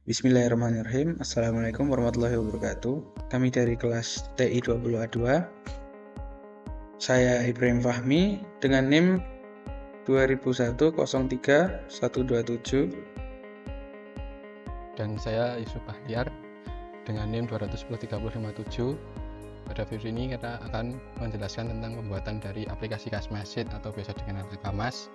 Bismillahirrahmanirrahim. Assalamualaikum warahmatullahi wabarakatuh. Kami dari kelas TI 20A2. Saya Ibrahim Fahmi dengan NIM 20103127. Dan saya Yusuf Bahtiar dengan NIM 2103057. Pada video ini kita akan menjelaskan tentang pembuatan dari aplikasi Kasmasit atau biasa dikenal Akamas.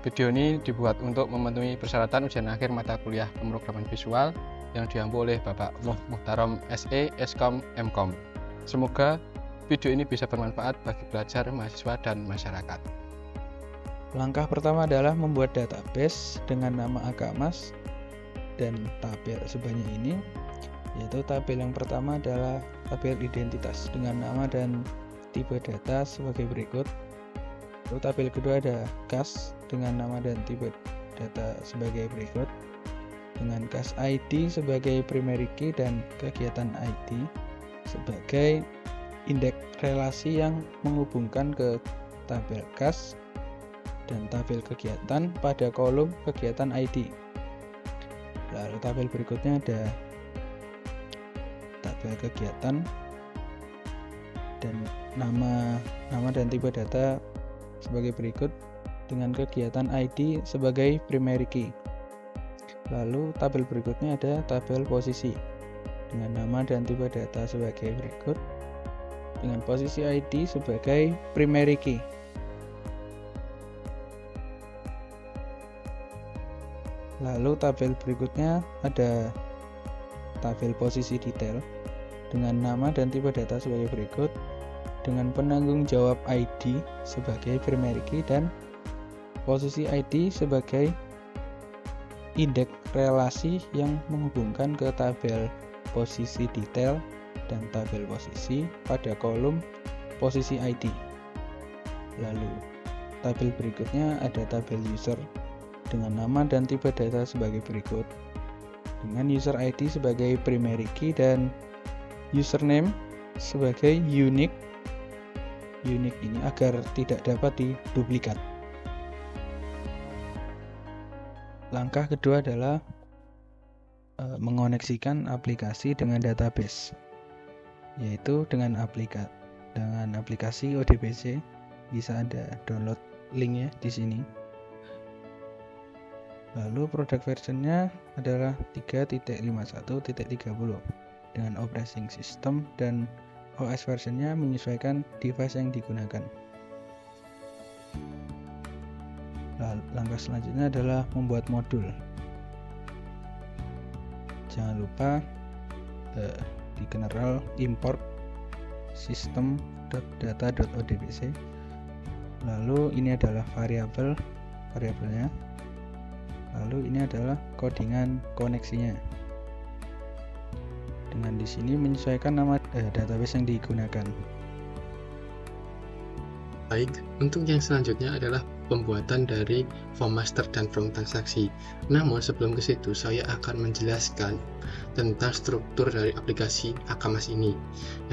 Video ini dibuat untuk memenuhi persyaratan ujian akhir mata kuliah pemrograman visual yang diampu oleh Bapak Muhtarom SE, Eskom, Mkom. Semoga video ini bisa bermanfaat bagi pelajar, mahasiswa, dan masyarakat. Langkah pertama adalah membuat database dengan nama Akamas dan tabel sebanyak ini, yaitu tabel yang pertama adalah tabel identitas dengan nama dan tipe data sebagai berikut. Lalu tabel kedua ada kas dengan nama dan tipe data sebagai berikut, dengan kas ID sebagai primary key dan kegiatan ID sebagai indeks relasi yang menghubungkan ke tabel kas dan tabel kegiatan pada kolom kegiatan ID. Lalu tabel berikutnya ada tabel kegiatan dan nama dan tipe data sebagai berikut, dengan kegiatan ID sebagai primary key. Lalu tabel berikutnya ada tabel posisi dengan nama dan tipe data sebagai berikut, dengan posisi ID sebagai primary key. Lalu tabel berikutnya ada tabel posisi detail dengan nama dan tipe data sebagai berikut, dengan penanggung jawab ID sebagai primary key dan posisi ID sebagai indeks relasi yang menghubungkan ke tabel posisi detail dan tabel posisi pada kolom posisi ID. Lalu tabel berikutnya ada tabel user dengan nama dan tipe data sebagai berikut, dengan user ID sebagai primary key dan username sebagai unique ini agar tidak dapat diduplikat. Langkah kedua adalah mengoneksikan aplikasi dengan database, yaitu dengan aplikasi ODBC. Bisa Anda download linknya di sini. Lalu produk versionnya adalah 3.51.30 dengan operating system dan OS versionnya menyesuaikan device yang digunakan. Langkah selanjutnya adalah membuat modul. Jangan lupa di general import system.data.odbc. Lalu ini adalah variabelnya. Lalu ini adalah codingan koneksinya. Dengan di sini menyesuaikan nama database yang digunakan. Baik, untuk yang selanjutnya adalah pembuatan dari form master dan form transaksi. Namun sebelum ke situ, saya akan menjelaskan tentang struktur dari aplikasi Akamas ini.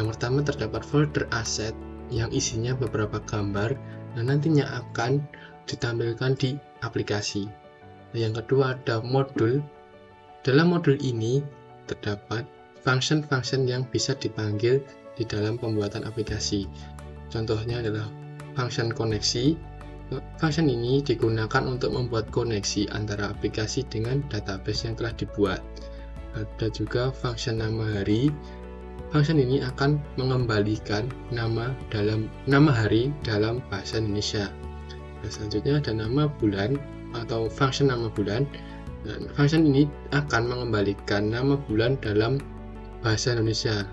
Yang pertama terdapat folder aset yang isinya beberapa gambar dan nantinya akan ditampilkan di aplikasi. Yang kedua ada modul. Dalam modul ini terdapat function-function yang bisa dipanggil di dalam pembuatan aplikasi. Contohnya adalah function koneksi. Function ini digunakan untuk membuat koneksi antara aplikasi dengan database yang telah dibuat. Ada juga function nama hari. Function ini akan mengembalikan nama hari dalam bahasa Indonesia. Dan selanjutnya ada nama bulan atau function nama bulan. Dan function ini akan mengembalikan nama bulan dalam bahasa Indonesia.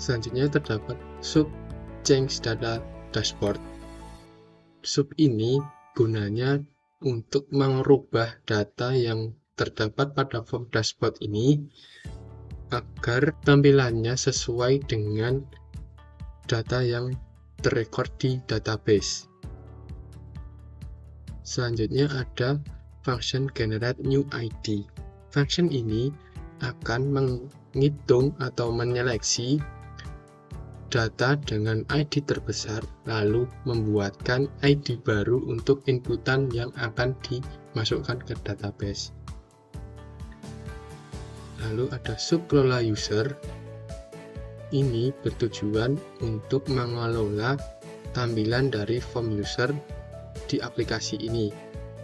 Selanjutnya terdapat sub change data dashboard. Sub ini gunanya untuk merubah data yang terdapat pada form dashboard ini agar tampilannya sesuai dengan data yang terrecord di database. Selanjutnya ada function generate new ID. Function ini akan menghitung atau menyeleksi data dengan ID terbesar, lalu membuatkan ID baru untuk inputan yang akan dimasukkan ke database. Lalu ada subkelola user. Ini bertujuan untuk mengelola tampilan dari form user di aplikasi ini.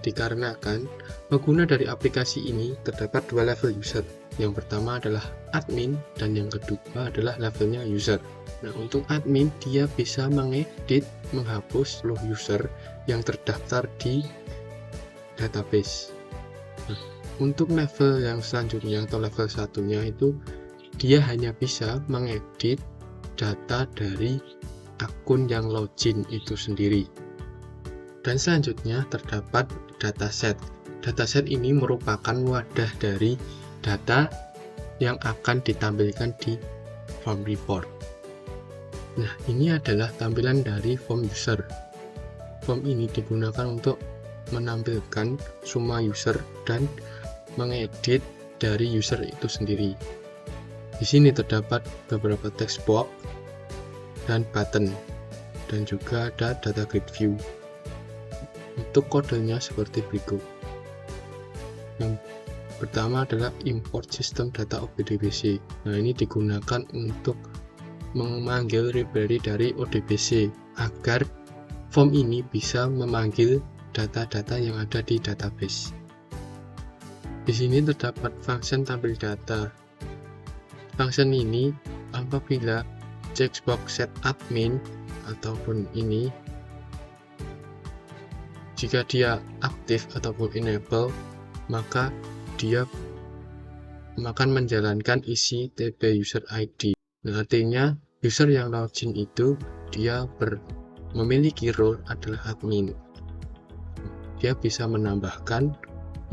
Dikarenakan pengguna dari aplikasi ini terdapat dua level user. Yang pertama adalah admin dan yang kedua adalah levelnya user. Nah, untuk admin dia bisa mengedit, menghapus seluruh user yang terdaftar di database. Nah, untuk level yang selanjutnya atau level satunya itu dia hanya bisa mengedit data dari akun yang login itu sendiri. Dan selanjutnya terdapat dataset. Dataset ini merupakan wadah dari data yang akan ditampilkan di form report. Nah, ini adalah tampilan dari form user. Form ini digunakan untuk menampilkan semua user dan mengedit dari user itu sendiri. Di sini terdapat beberapa text box dan button, dan juga ada data grid view. Untuk kodenya seperti berikut. Yang pertama adalah import system data ODBC. Nah, ini digunakan untuk memanggil library dari ODBC agar form ini bisa memanggil data-data yang ada di database. Di sini terdapat function tampil data. Function ini apabila checkbox set admin ataupun ini, jika dia aktif ataupun enable, maka dia akan menjalankan isi TB user ID. Nah, artinya user yang login itu dia memiliki role adalah admin. Dia bisa menambahkan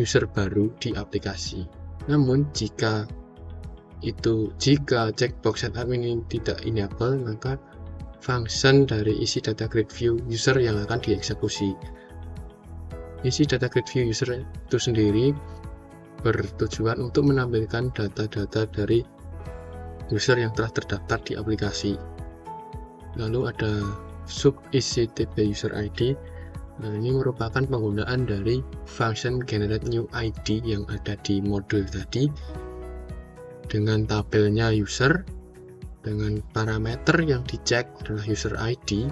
user baru di aplikasi. Namun jika checkbox set admin ini tidak enable, maka function dari isi data grid view user yang akan dieksekusi. Isi data grid view user itu sendiri bertujuan untuk menampilkan data-data dari user yang telah terdaftar di aplikasi. Lalu ada sub isi TB user ID. Nah, ini merupakan penggunaan dari function generate new ID yang ada di modul tadi dengan tabelnya user, dengan parameter yang dicek adalah user ID,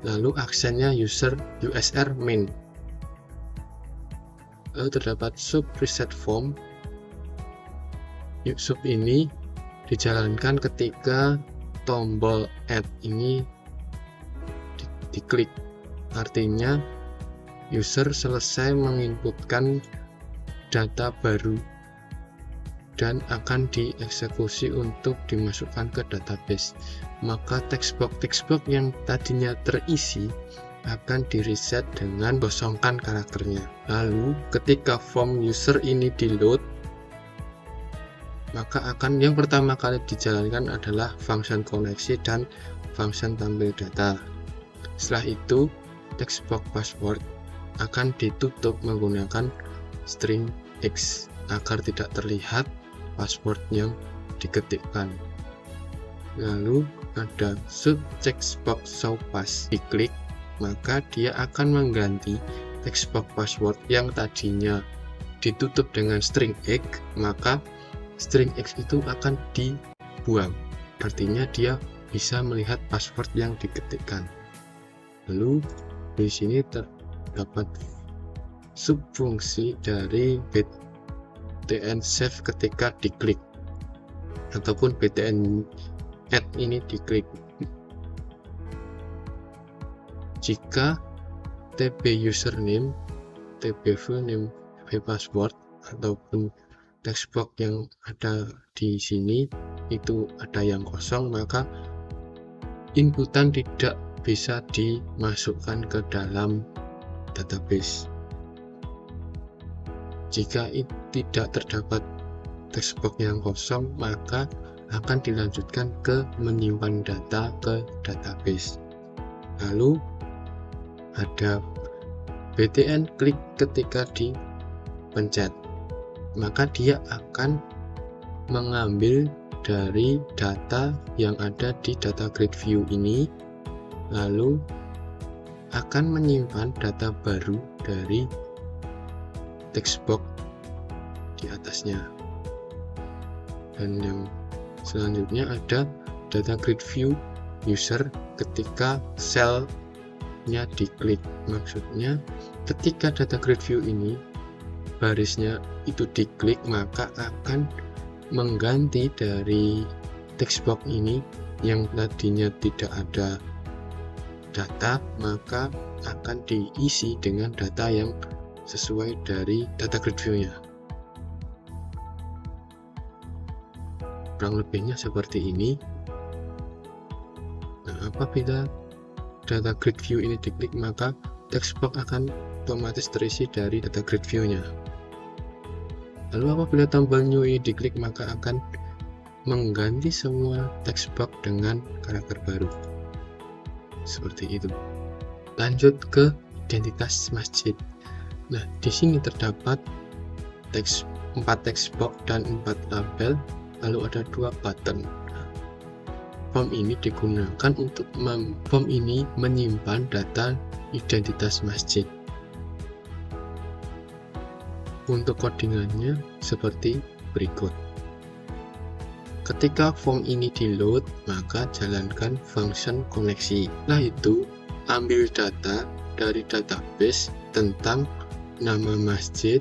lalu aksennya USR main. Lalu terdapat sub preset form. Sub ini dijalankan ketika tombol add ini diklik. Artinya user selesai menginputkan data baru dan akan dieksekusi untuk dimasukkan ke database. Maka text box yang tadinya terisi akan di-reset dengan kosongkan karakternya. Lalu ketika form user ini di-load, maka yang pertama kali dijalankan adalah function koneksi dan function tampil data. Setelah itu text box password akan ditutup menggunakan string X agar tidak terlihat password yang diketikkan. Lalu ada sub text box show pass, diklik maka dia akan mengganti text box password yang tadinya ditutup dengan string X, maka string X itu akan dibuang. Artinya dia bisa melihat password yang diketikkan. Lalu di sini terdapat subfungsi dari btn save ketika diklik ataupun btn add ini diklik. Jika TB username, TB fullname, TB password ataupun text box yang ada di sini itu ada yang kosong, maka inputan tidak bisa dimasukkan ke dalam database. Jika tidak terdapat text box yang kosong, maka akan dilanjutkan ke menyimpan data ke database. Lalu ada btn klik ketika dipencet, maka dia akan mengambil dari data yang ada di data grid view ini, lalu akan menyimpan data baru dari text box di atasnya. Dan yang selanjutnya ada data grid view user ketika selnya diklik. Maksudnya ketika data grid view ini barisnya itu diklik, maka akan mengganti dari text box ini yang tadinya tidak ada data, maka akan diisi dengan data yang sesuai dari data grid view-nya. Kurang lebihnya seperti ini. Nah, apabila data grid view ini diklik, maka text box akan otomatis terisi dari data grid view-nya. Lalu apabila tombol new ini diklik, maka akan mengganti semua text box dengan karakter baru. Seperti itu. Lanjut ke identitas masjid. Nah, di sini terdapat 4 text box dan 4 label, lalu ada 2 button. Form ini digunakan untuk menyimpan data identitas masjid. Untuk codingannya seperti berikut. Ketika form ini di load, maka jalankan function koneksi. Setelah itu, ambil data dari database tentang nama masjid,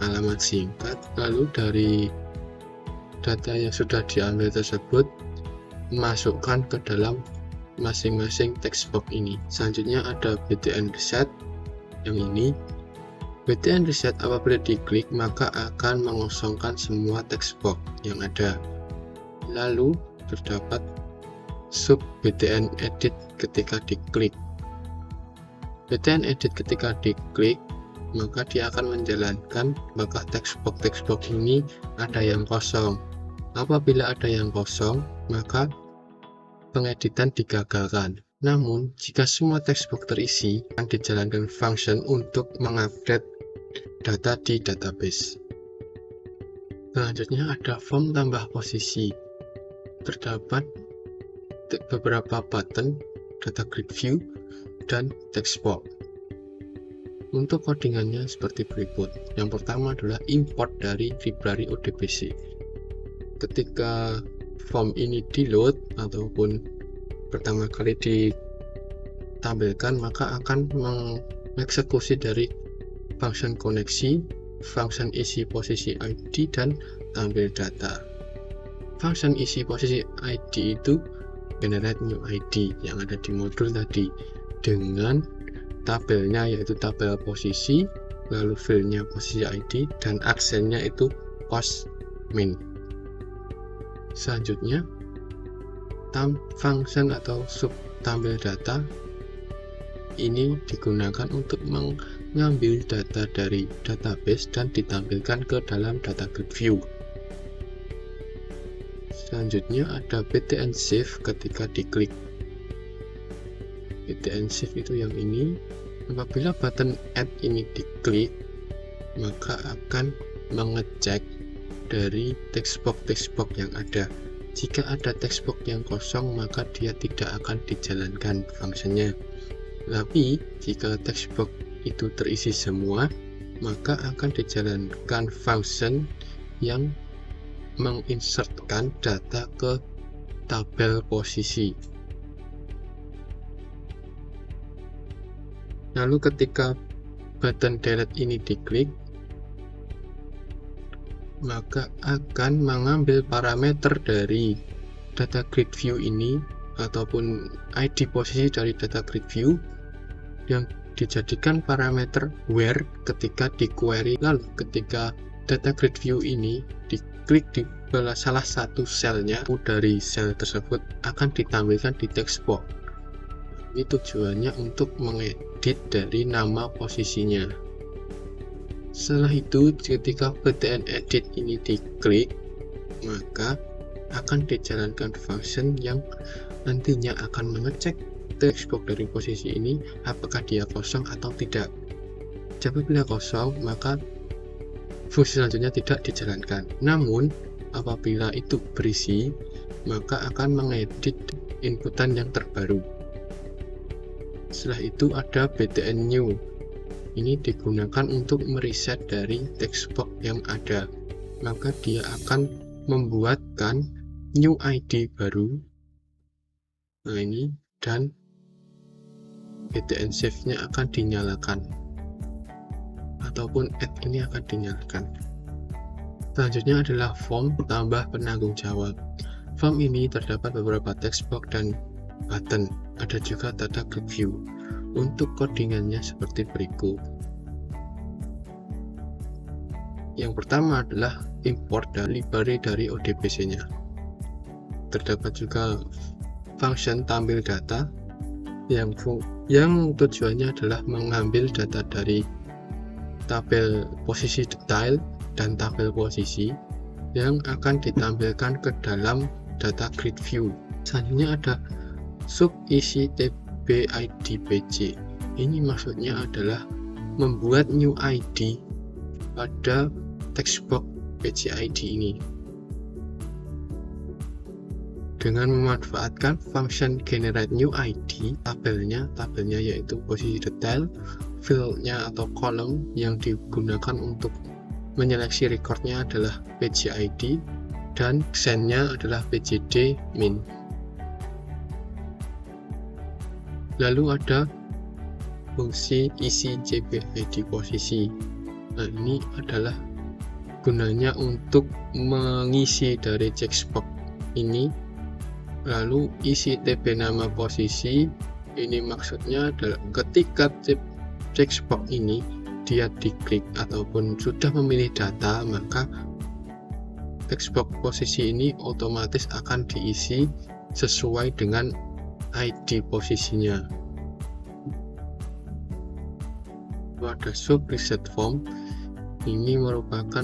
alamat singkat, lalu dari data yang sudah diambil tersebut masukkan ke dalam masing-masing text box ini. Selanjutnya ada btn reset yang ini. btn reset apabila diklik maka akan mengosongkan semua text box yang ada. Lalu terdapat sub btn edit ketika diklik. btn edit ketika diklik maka dia akan menjalankan apakah text box ini ada yang kosong. Apabila ada yang kosong, maka pengeditan digagalkan. Namun, jika semua text box terisi, akan dijalankan function untuk mengupdate data di database. Selanjutnya ada form tambah posisi. Terdapat beberapa button, data grid view, dan text box. Untuk codingannya seperti berikut. Yang pertama adalah import dari library ODBC. Ketika form ini di load ataupun pertama kali ditampilkan, maka akan mengeksekusi dari function koneksi, function isi posisi ID, dan tampil data. Function isi posisi ID itu generate new ID yang ada di modul tadi dengan tabelnya yaitu tabel posisi, lalu filenya posisi ID, dan aksennya itu post min. Selanjutnya function atau sub tampil data ini digunakan untuk mengambil data dari database dan ditampilkan ke dalam data grid view. Selanjutnya ada btn save ketika diklik. btn save itu yang ini. Apabila button add ini diklik, maka akan mengecek dari text box yang ada. Jika ada text box yang kosong, maka dia tidak akan dijalankan fungsinya. Tapi jika text box itu terisi semua, maka akan dijalankan function yang menginsertkan data ke tabel posisi. Lalu ketika button delete ini diklik, maka akan mengambil parameter dari data grid view ini ataupun ID posisi dari data grid view yang dijadikan parameter where ketika di query. Lalu ketika data grid view ini diklik di salah satu selnya dari sel tersebut akan ditampilkan di text box. Ini tujuannya untuk mengedit dari nama posisinya. Setelah itu ketika btn edit ini diklik, maka akan dijalankan function yang nantinya akan mengecek text box dari posisi ini apakah dia kosong atau tidak. Apabila kosong, maka fungsi selanjutnya tidak dijalankan. Namun apabila itu berisi, maka akan mengedit inputan yang terbaru. Setelah itu ada btn new. Ini digunakan untuk mereset dari text box yang ada. Maka dia akan membuatkan new ID baru. Nah ini, dan BTN save-nya akan dinyalakan ataupun add ini akan dinyalakan. Selanjutnya adalah form tambah penanggung jawab. Form ini terdapat beberapa text box dan button. Ada juga data grid view. Untuk codingannya seperti berikut. Yang pertama adalah import dan library dari ODBC-nya. Terdapat juga function tampil data yang tujuannya adalah mengambil data dari tabel posisi detail dan tabel posisi yang akan ditampilkan ke dalam data grid view. Selanjutnya ada sub isi TB ID PC. Ini maksudnya adalah membuat new ID pada text box PC ID ini dengan memanfaatkan function generate new ID. Tabelnya yaitu posisi detail, fieldnya atau kolom yang digunakan untuk menyeleksi recordnya adalah page ID dan sendnya adalah pgd min. Lalu ada fungsi isi cbid posisi. Nah ini adalah gunanya untuk mengisi dari checkbox ini. Lalu isi TB nama posisi ini maksudnya adalah ketika checkbox ini dia diklik ataupun sudah memilih data, maka checkbox posisi ini otomatis akan diisi sesuai dengan ID posisinya. Ada sub reset form. Ini merupakan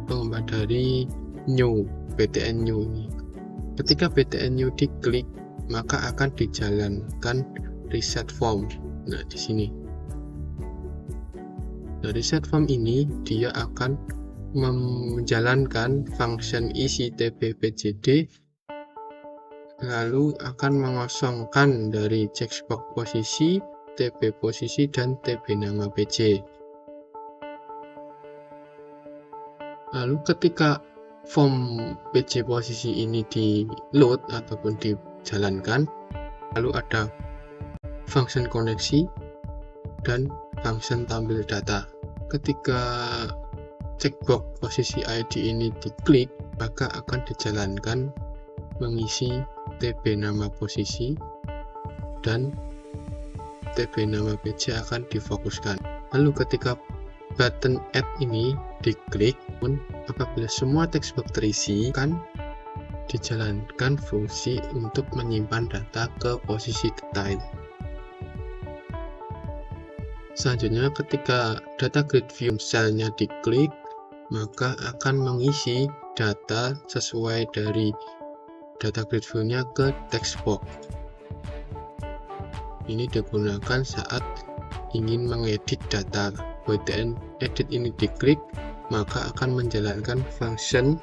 pengembangan dari new BTN new ini. Ketika BTN new diklik, maka akan dijalankan reset form. Nah, di sini. Nah, reset form ini dia akan menjalankan function isi tb-pgd, lalu akan mengosongkan dari checkbox posisi, tb posisi, dan tb nama pc. Lalu ketika form pc posisi ini di load ataupun dijalankan, lalu ada function koneksi dan function tampil data. Ketika checkbox posisi ID ini diklik, maka akan dijalankan mengisi tb nama posisi dan tb nama pc akan difokuskan. Lalu ketika button add ini diklik, apabila semua textbox terisi, akan dijalankan fungsi untuk menyimpan data ke posisi detail. Selanjutnya, ketika data grid view cell-nya diklik, maka akan mengisi data sesuai dari data grid view-nya ke textbox. Ini digunakan saat ingin mengedit data. BTN edit ini diklik, maka akan menjalankan function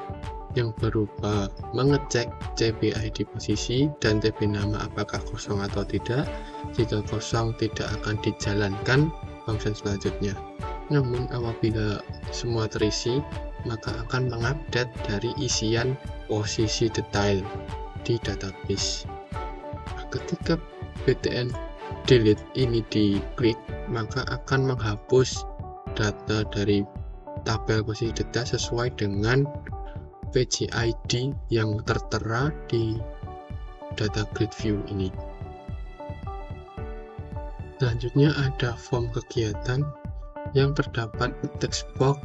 yang berupa mengecek cbid posisi dan tb nama apakah kosong atau tidak. Jika kosong, tidak akan dijalankan function selanjutnya. Namun apabila semua terisi, maka akan mengupdate dari isian posisi detail di database. Ketika BTN delete ini diklik, maka akan menghapus data dari tabel posisi data sesuai dengan PGID yang tertera di data grid view ini. Selanjutnya ada form kegiatan yang terdapat text box,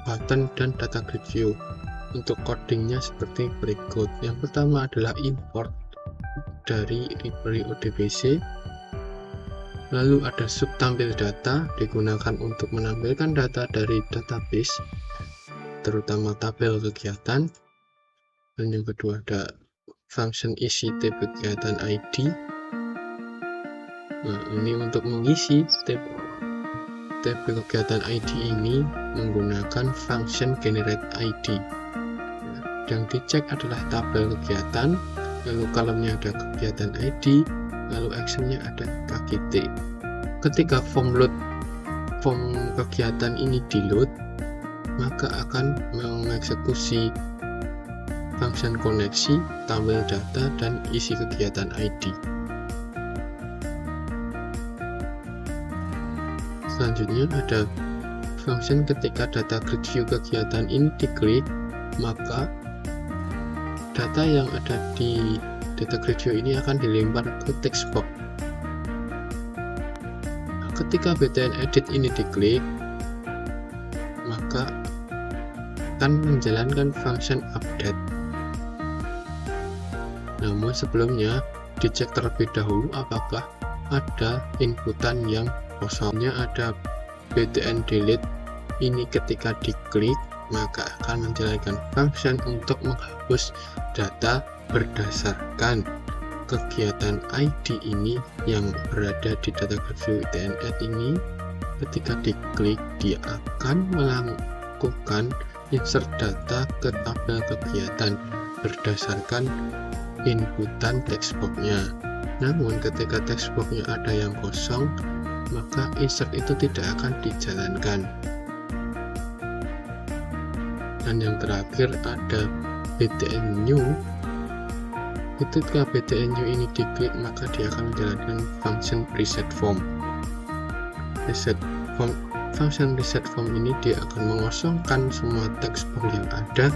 button, dan data grid view. Untuk codingnya seperti berikut. Yang pertama adalah import dari library ODBC. Lalu ada sub tampil data, digunakan untuk menampilkan data dari database, terutama tabel kegiatan. Dan yang kedua ada function isi tb kegiatan ID. Nah, ini untuk mengisi tb kegiatan ID ini menggunakan function generate ID. Yang dicek adalah tabel kegiatan, lalu kolomnya ada kegiatan ID, lalu actionnya ada kaki T. Ketika form kegiatan ini di load, maka akan mengeksekusi function koneksi, tabel data, dan isi kegiatan ID. Selanjutnya ada function ketika data grid view kegiatan ini diklik, maka data yang ada di data grid view ini akan dilempar ke text box. Ketika btn edit ini diklik, maka akan menjalankan function update. Namun sebelumnya dicek terlebih dahulu apakah ada inputan yang kosongnya. Ada btn delete ini ketika diklik maka akan menjalankan function untuk menghapus data berdasarkan kegiatan ID ini yang berada di data grid view btn add ini. Ketika diklik, dia akan melakukan insert data ke tabel kegiatan berdasarkan inputan text box-nya. Namun ketika text box-nya ada yang kosong, maka insert itu tidak akan dijalankan. Dan yang terakhir ada btn new. Ketika btn new ini diklik, maka dia akan menjalankan function reset form. Function reset form ini dia akan mengosongkan semua text box yang ada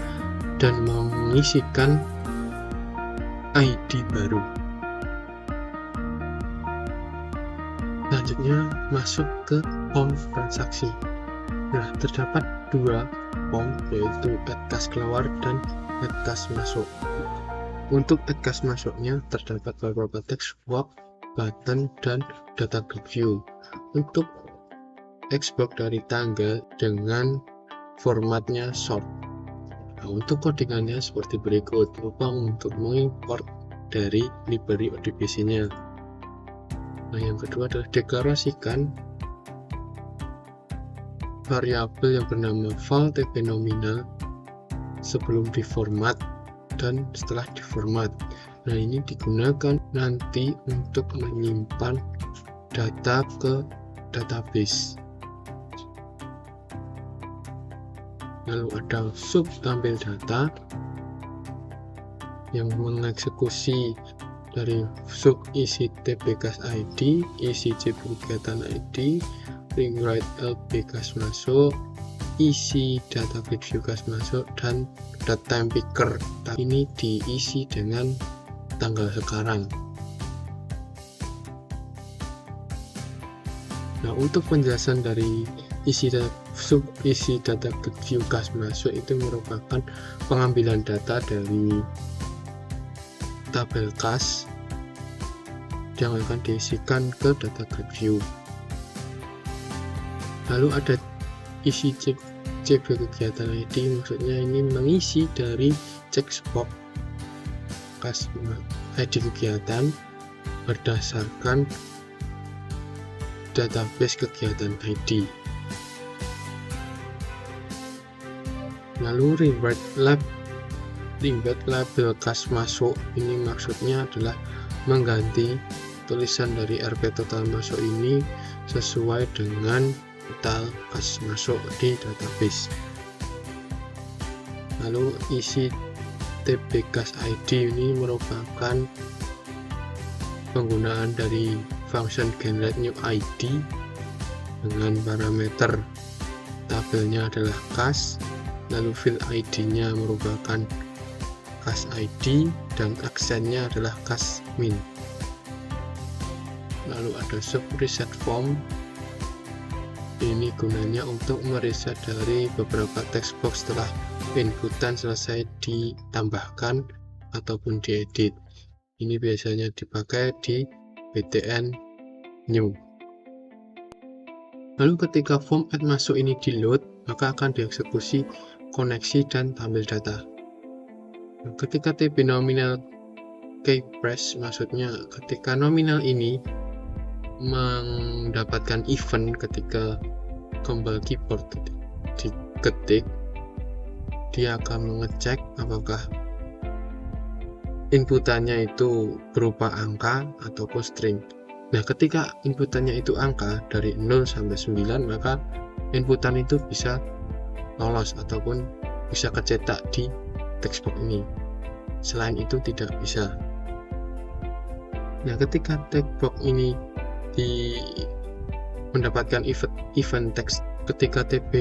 dan mengisikan ID baru. Selanjutnya masuk ke form transaksi. Nah, terdapat dua form, yaitu add cash keluar dan add cash masuk. Untuk add cash masuknya terdapat beberapa text box, button, dan data grid view. Untuk export dari tanggal dengan formatnya sort. Nah, untuk codingannya seperti berikut. Lupa untuk mengimport dari library ODBC-nya. Nah, yang kedua adalah deklarasikan variabel yang bernama val TP nominal sebelum diformat dan setelah diformat. Nah, ini digunakan nanti untuk menyimpan data ke database. Lalu ada sub tampil data yang mengeksekusi dari sub isi tbcash ID, isi cp kegiatan ID, ring write lb cash masuk, isi data grid view cash masuk, dan data time picker. Ini diisi dengan tanggal sekarang. Nah, untuk penjelasan dari isi data grid view cash masuk itu merupakan pengambilan data dari tabel cash yang akan diisikan ke data grid view. Lalu ada isi cp kegiatan ID, maksudnya ini mengisi dari checkbox cash ID kegiatan berdasarkan database kegiatan ID. Lalu rewrite label cash masuk, ini maksudnya adalah mengganti tulisan dari RP total masuk ini sesuai dengan total cash masuk di database. Lalu isi tbcash ID ini merupakan penggunaan dari function generate new ID dengan parameter tabelnya adalah cash, lalu field ID-nya merupakan cash ID dan aksennya adalah cash min. Lalu ada sub reset form, ini gunanya untuk mereset dari beberapa text box setelah inputan selesai ditambahkan ataupun diedit. Ini biasanya dipakai di btn new. Lalu ketika form add masuk ini di load, maka akan dieksekusi koneksi dan tampil data. Ketika TP nominal key press, maksudnya ketika nominal ini mendapatkan event ketika tombol keyboard diketik, dia akan mengecek apakah inputannya itu berupa angka ataupun string. Nah, ketika inputannya itu angka dari 0 sampai 9, maka inputan itu bisa lolos ataupun bisa kecetak di text box ini. Selain itu tidak bisa. Nah, ketika text box ini mendapatkan event text, ketika TB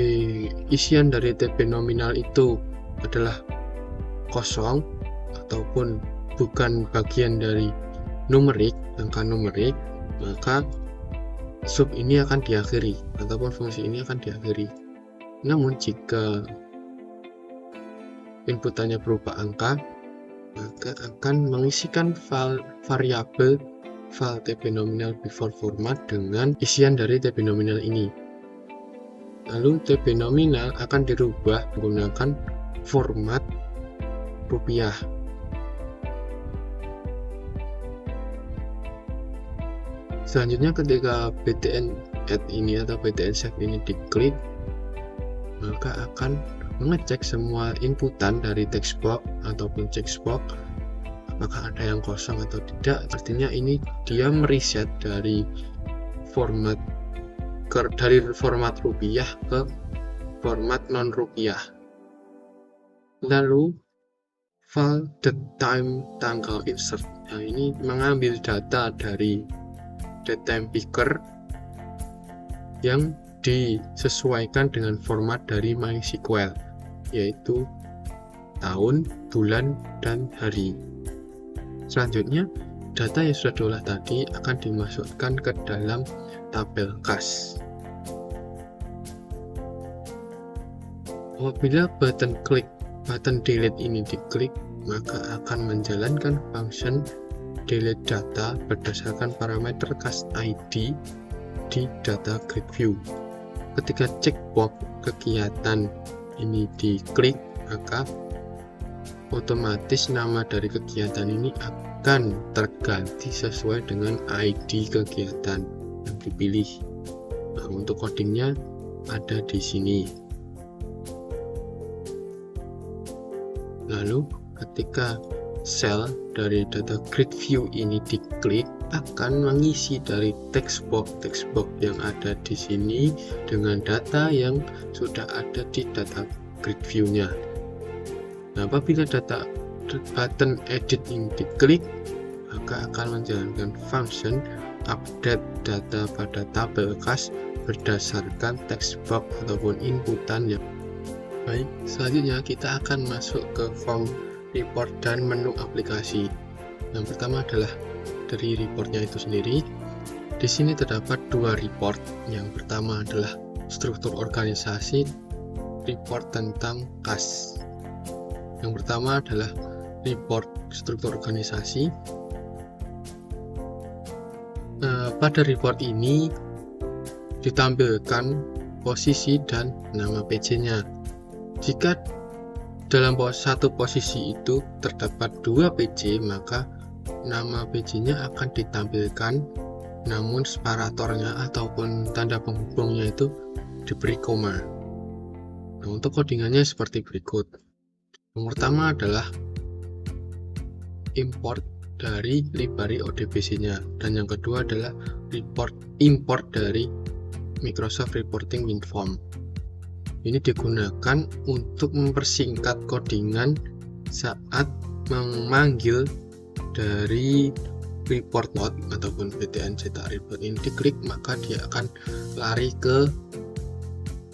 isian dari TB nominal itu adalah kosong ataupun bukan bagian dari numerik, angka numerik, maka sub ini akan diakhiri ataupun fungsi ini akan diakhiri. Namun jika inputannya berupa angka, maka akan mengisikan variabel file TB nominal before format dengan isian dari TB nominal ini. Lalu TB nominal akan dirubah menggunakan format rupiah. Selanjutnya ketika btn add ini atau btn save ini diklik, maka akan mengecek semua inputan dari text box ataupun checkbox apakah ada yang kosong atau tidak. Artinya ini dia mereset dari format rupiah ke format non rupiah. Lalu file datetime tanggal insert, nah ini mengambil data dari datetime picker yang disesuaikan dengan format dari MySQL, yaitu tahun, bulan, dan hari. Selanjutnya, data yang sudah diolah tadi akan dimasukkan ke dalam tabel kas. Apabila button delete ini diklik, maka akan menjalankan function delete data berdasarkan parameter kas ID di data grid view. Ketika checkbox kegiatan ini diklik, maka otomatis nama dari kegiatan ini akan terganti sesuai dengan ID kegiatan yang dipilih. Nah, untuk codingnya ada di sini. Lalu ketika cell dari data grid view ini diklik, akan mengisi dari text box yang ada di sini dengan data yang sudah ada di data grid view-nya. Nah, apabila button edit ini diklik, maka akan menjalankan function update data pada tabel kas berdasarkan text box ataupun inputan yang baik. Selanjutnya kita akan masuk ke form report dan menu aplikasi. Yang pertama adalah dari reportnya itu sendiri. Di sini terdapat dua report. Yang pertama adalah struktur organisasi, report tentang kas. Yang pertama adalah report struktur organisasi. Pada report ini ditampilkan posisi dan nama PJ-nya. Jika dalam satu posisi itu terdapat dua PJ, maka nama PJ-nya akan ditampilkan, namun separatornya ataupun tanda penghubungnya itu diberi koma. Nah, untuk codingannya seperti berikut. Yang pertama adalah import dari library ODBC-nya, dan yang kedua adalah import dari Microsoft Reporting WinForm. Ini digunakan untuk mempersingkat codingan saat memanggil dari report node ataupun btn cetak report ini diklik, maka dia akan lari ke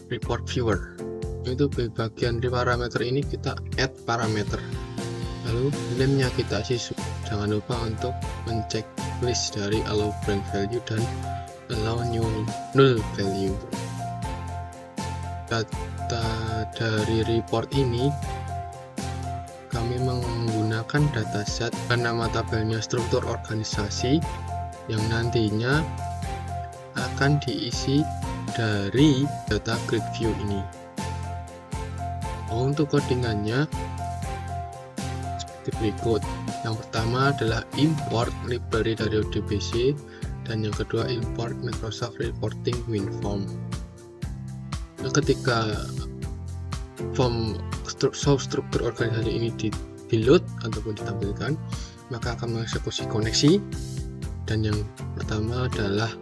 report viewer. Itu di bagian di parameter ini kita add parameter, lalu name-nya kita isi. Jangan lupa untuk mencek list dari allow blank value dan allow null value. Data dari report ini kami menggunakan dataset dan nama tabelnya struktur organisasi yang nantinya akan diisi dari data grid view ini. Untuk codingannya seperti berikut. Yang pertama adalah import library dari ODBC, dan yang kedua import Microsoft Reporting WinForm. Nah, ketika form struktur organisasi ini di-load ataupun ditampilkan, maka akan mengeksekusi koneksi. Dan yang pertama adalah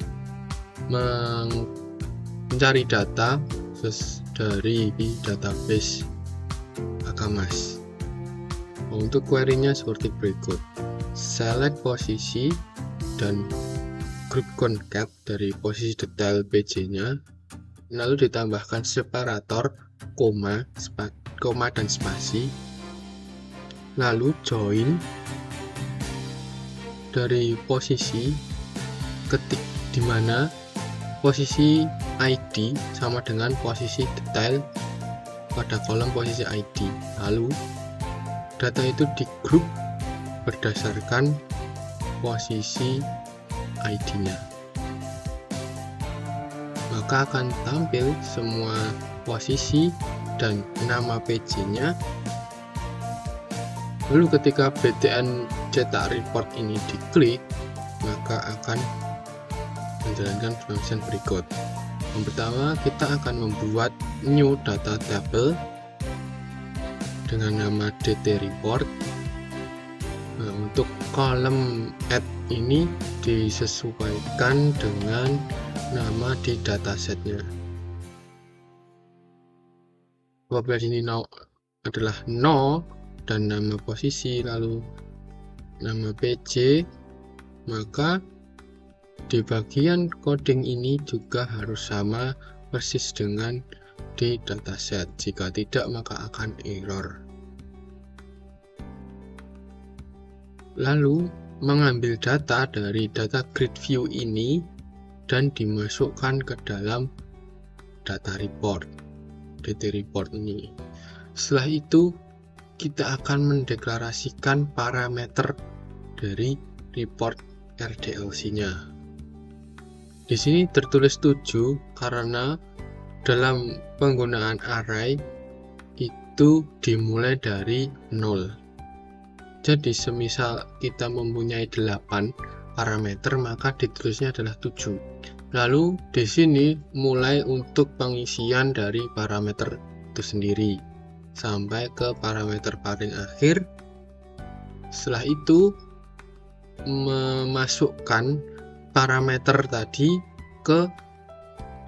mencari data dari database Akamas. Untuk query-nya seperti berikut. Select posisi dan group concat dari posisi detail PJ-nya, lalu ditambahkan separator, koma dan spasi, lalu join dari posisi ketik di mana posisi ID sama dengan posisi detail pada kolom posisi ID. Lalu data itu di grup berdasarkan posisi ID-nya. Maka akan tampil semua posisi dan nama PJ-nya. Lalu ketika BTN cetak report ini diklik, maka akan menjalankan function berikut. Yang pertama, kita akan membuat new data table dengan nama dt report. Nah, untuk kolom add ini disesuaikan dengan nama di datasetnya. Apabila ini adalah 0 dan nama posisi lalu nama PJ, maka di bagian coding ini juga harus sama persis dengan di dataset. Jika tidak, maka akan error. Lalu mengambil data dari data grid view ini dan dimasukkan ke dalam data report, dt report ini. Setelah itu kita akan mendeklarasikan parameter dari report RDLC-nya. Di sini tertulis 7 karena dalam penggunaan array itu dimulai dari 0. Jadi semisal kita mempunyai 8 parameter, maka ditulisnya adalah 7. Lalu di sini mulai untuk pengisian dari parameter itu sendiri sampai ke parameter paling akhir. Setelah itu memasukkan parameter tadi ke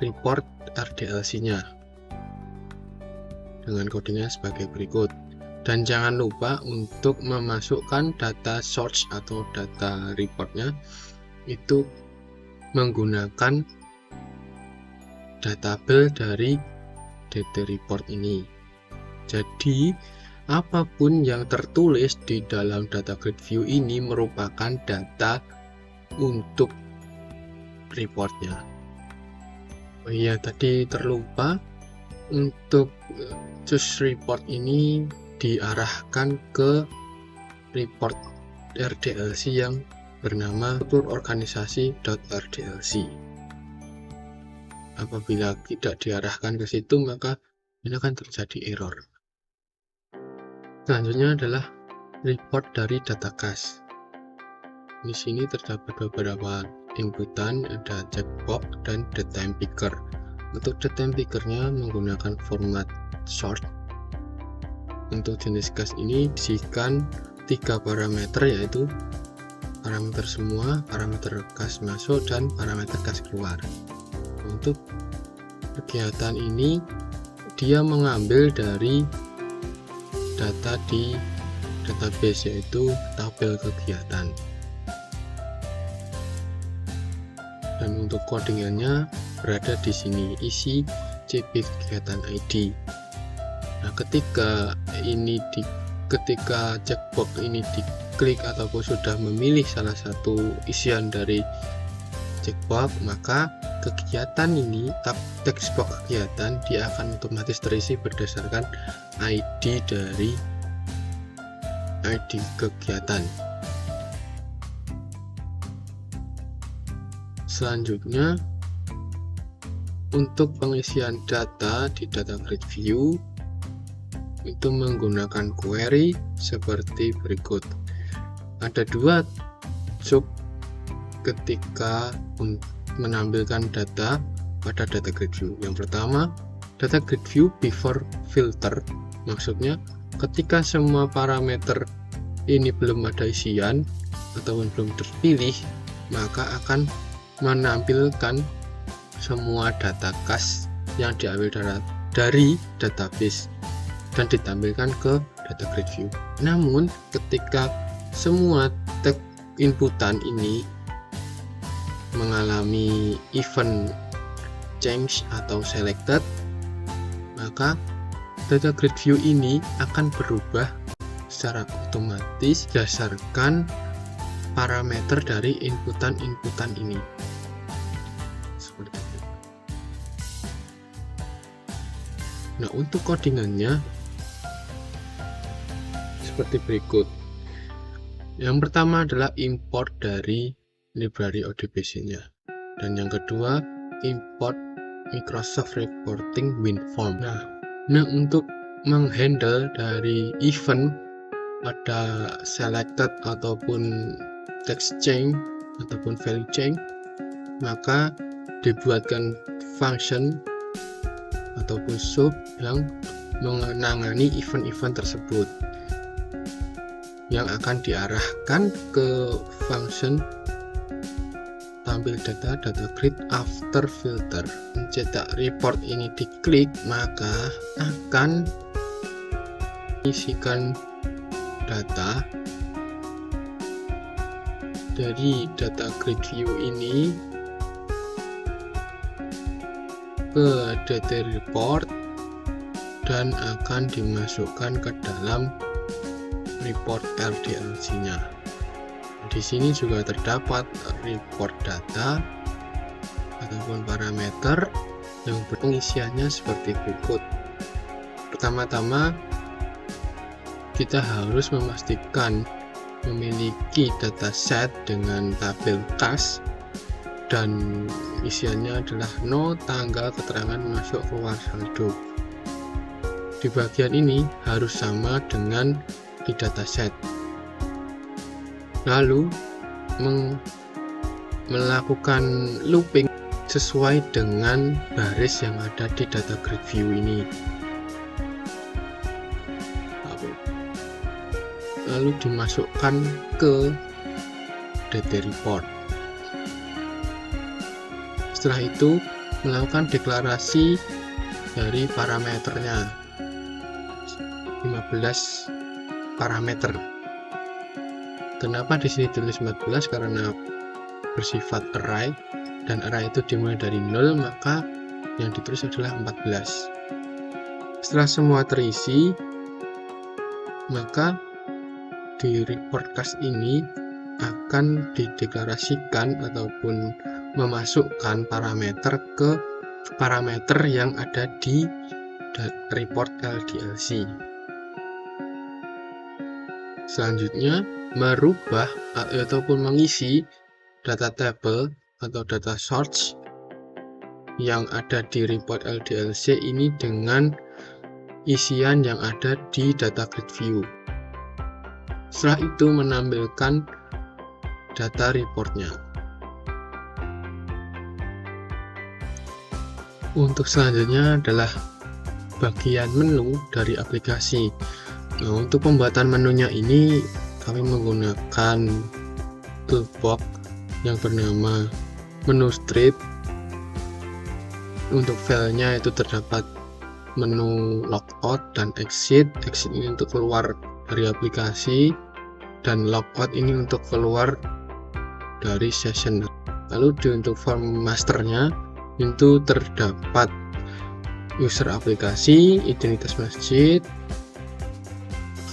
report RDLC-nya dengan kodenya sebagai berikut. Dan jangan lupa untuk memasukkan data source atau data reportnya itu menggunakan databel dari dt report ini. Jadi apapun yang tertulis di dalam data grid view ini merupakan data untuk reportnya. Oh iya, tadi terlupa, untuk choose report ini diarahkan ke report RDLC yang bernama strukturorganisasi.rdlc. Apabila tidak diarahkan ke situ, maka ini akan terjadi error. Selanjutnya adalah report dari data cache. Di sini terdapat beberapa inputan, ada checkbox dan datetime picker. Untuk datetime pickernya menggunakan format sort. Untuk jenis cache ini diisikan 3 parameter, yaitu parameter semua, parameter cache masuk, dan parameter cache keluar. Untuk kegiatan ini dia mengambil dari data di database, yaitu tabel kegiatan. Dan untuk codingannya berada di sini, isi cp kegiatan ID. Nah, ketika checkbox ini diklik ataupun sudah memilih salah satu isian dari checkbox, maka kegiatan ini, text box kegiatan, dia akan otomatis terisi berdasarkan ID dari ID kegiatan. Selanjutnya, untuk pengisian data di data grid view itu menggunakan query seperti berikut. Ada 2 sub ketika menampilkan data pada data grid view. Yang pertama, data grid view before filter, maksudnya ketika semua parameter ini belum ada isian ataupun belum terpilih, maka akan menampilkan semua data cache yang diambil dari database. dan ditampilkan ke data grid view. Namun ketika semua tag inputan ini mengalami event change atau selected, maka data grid view ini akan berubah secara otomatis berdasarkan parameter dari inputan-inputan ini. Seperti itu. Nah, untuk codingannya seperti berikut. Yang pertama adalah import dari library ODBC-nya, dan yang kedua import Microsoft Reporting WinForm. Nah, untuk menghandle dari event pada selected ataupun text change ataupun value change, maka dibuatkan function ataupun sub yang menangani event-event tersebut, yang akan diarahkan ke function tampil data grid after filter. Cetak report ini diklik, maka akan isikan data dari data grid view ini ke data report dan akan dimasukkan ke dalam report LDLC-nya. Di sini juga terdapat report data ataupun parameter yang pengisiannya seperti berikut. Pertama-tama kita harus memastikan memiliki dataset dengan tabel kas dan isiannya adalah no tanggal keterangan masuk keluar saldo. Di bagian ini harus sama dengan di dataset. Lalu melakukan looping sesuai dengan baris yang ada di data grid view ini. Lalu dimasukkan ke data report. Setelah itu melakukan deklarasi dari parameternya, 15 parameter. Kenapa di sini tulis 14? Karena bersifat array, dan array itu dimulai dari 0, maka yang ditulis adalah 14. Setelah semua terisi, maka di report kas ini akan dideklarasikan ataupun memasukkan parameter ke parameter yang ada di report LDLC. Selanjutnya, merubah ataupun mengisi data table atau data source yang ada di report LDLC ini dengan isian yang ada di data grid view. Setelah itu menampilkan data reportnya. Untuk selanjutnya adalah bagian menu dari aplikasi. Nah, untuk pembuatan menunya ini kami menggunakan toolbox yang bernama menu strip. Untuk filenya itu terdapat menu logout dan exit. Exit ini untuk keluar dari aplikasi, dan logout ini untuk keluar dari session. Lalu untuk form masternya itu terdapat user aplikasi, identitas masjid,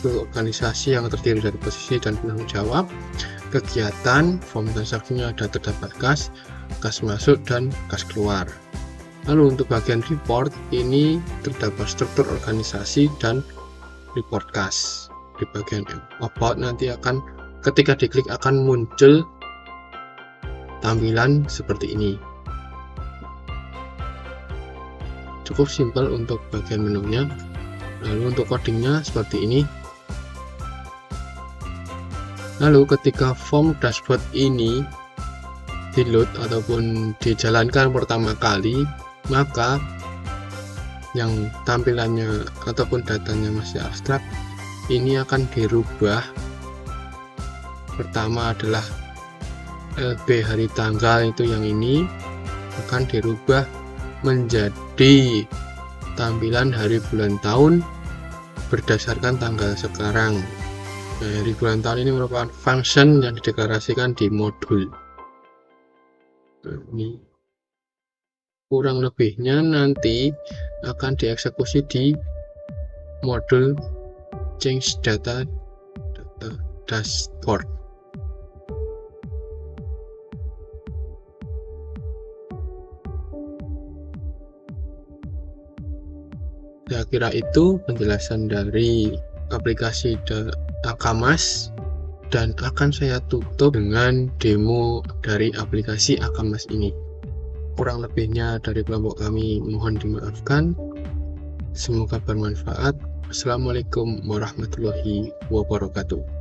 organisasi yang terdiri dari posisi dan penanggung jawab, kegiatan, form transaksinya ada terdapat kas masuk dan kas keluar. Lalu untuk bagian report ini terdapat struktur organisasi dan report kas. Di bagian about nanti akan ketika diklik akan muncul tampilan seperti ini. Cukup simpel untuk bagian menunya. Lalu untuk codingnya seperti ini. Lalu ketika form dashboard ini di load ataupun dijalankan pertama kali, maka yang tampilannya ataupun datanya masih abstrak ini akan dirubah. Pertama adalah LB hari tanggal, itu yang ini akan dirubah menjadi tampilan hari bulan tahun berdasarkan tanggal sekarang. Dari bulan tahun ini merupakan function yang dideklarasikan di modul. Ini kurang lebihnya nanti akan dieksekusi di modul change data dashboard. Saya kira itu penjelasan dari aplikasi Akamas, dan akan saya tutup dengan demo dari aplikasi Akamas ini. Kurang lebihnya dari kelompok kami mohon dimaafkan. Semoga bermanfaat. Assalamualaikum warahmatullahi wabarakatuh.